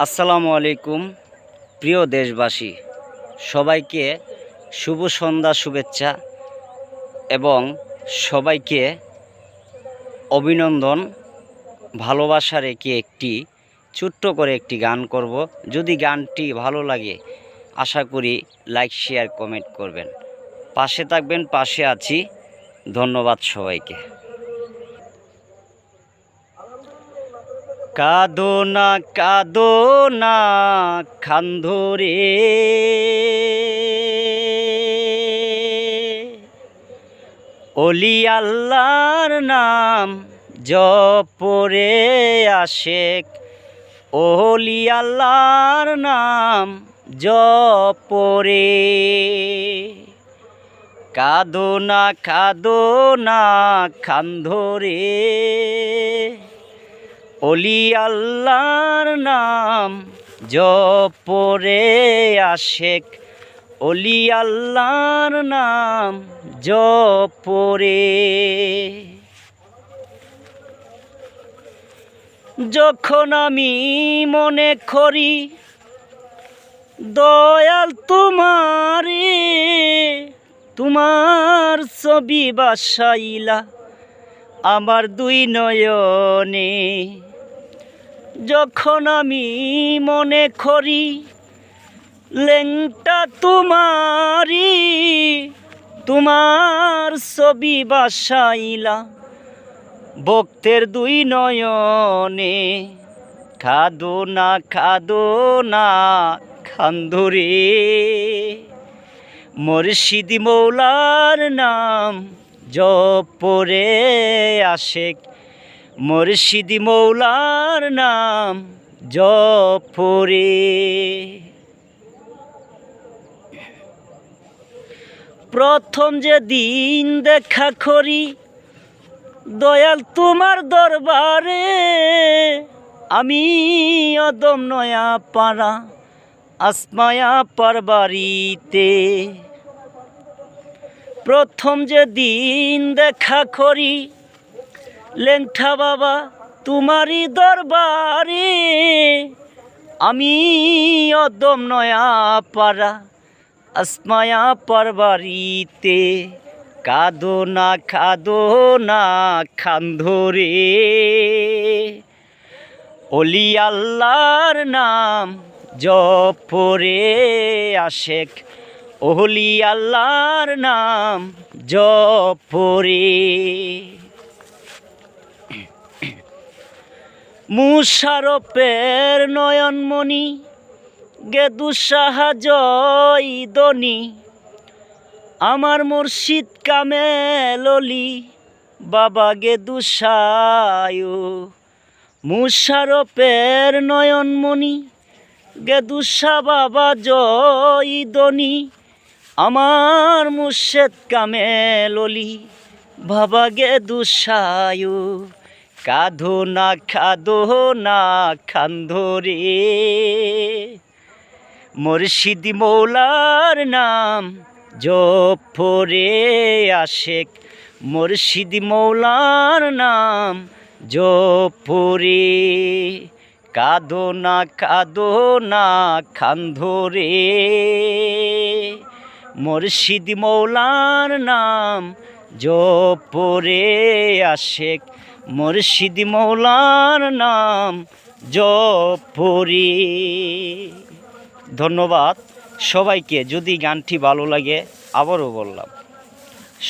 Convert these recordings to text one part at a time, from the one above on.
আসসালামু আলাইকুম প্রিয় দেশবাসী, সবাইকে শুভ সন্ধ্যা শুভেচ্ছা এবং সবাইকে অভিনন্দন। ভালোবাসা রেখে একটি ছোট্ট করে একটি গান করব। যদি গানটি ভালো লাগে আশা করি লাইক শেয়ার কমেন্ট করবেন, পাশে থাকবেন। পাশে আছি। ধন্যবাদ সবাইকে। কাঁদো না খান্ধরে, অলি আল্লাহর নাম জপরে আশেক, অলি আল্লাহর নাম জপরে। কাঁদো না খান্ধরে, অলি আল্লাহর নাম জপরে আশেক, অলি আল্লাহর নাম জপরে। যখন আমি মনে করি দয়াল তোমারে, তোমার ছবি বাসাইলা আমার দুই নয়নে। যখন আমি মনে করি লেংটা তোমারি, তোমার ছবি বাসাইলা ভক্তের দুই নয়নে। কাঁদো না খান্ধরে, মুর্শিদ মৌলার নাম জপরে আশেক, মুর্শিদ মৌলার নাম জপরে। প্রথম যে দিন দেখা করি দয়াল তোমার দরবারে, আমি অদম নয়া পাড়া আসমায়া পারবারিতে। প্রথম যে দিন দেখা করি লেংঠা বাবা তোমারই দরবারে, আমি অদম নয়া পাড়া আসমায়া পারবারিতে। কাঁদো না খান্ধরে, অলি আল্লাহর নাম জপরে আশেক, অলি আল্লাহর নাম জপরে। মুশারফের নয়নমণি গেদু সাহায্য দনি, আমার মুর্শিদ কামেল অলি বাবা গেদু সায়ু। মুশারফের নয়নমণি গেদু শাহ বাবা জয়দনি, আমার মুর্শিদ কামেল অলি বাবা গেদু সায়ু। কাঁদো না খান্ধরে, মুর্শিদ মৌলার নাম জপরে আশেক, মুর্শিদ মৌলার নাম জপরে। কাঁদো না খান্ধরে, মুর্শিদ মৌলার নাম জপরে আশেক, মুর্শিদ মৌলার নাম জপরে। ধন্যবাদ সবাইকে। যদি গানটি ভালো লাগে আবারও বললাম,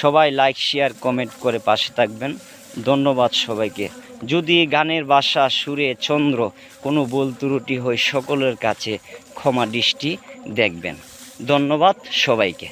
সবাই লাইক শেয়ার কমেন্ট করে পাশে থাকবেন। ধন্যবাদ সবাইকে। যদি গানের ভাষা সুরে চন্দ্র কোনো ভুল ত্রুটি হয় সকলের কাছে ক্ষমা দৃষ্টি দেখবেন। ধন্যবাদ সবাইকে।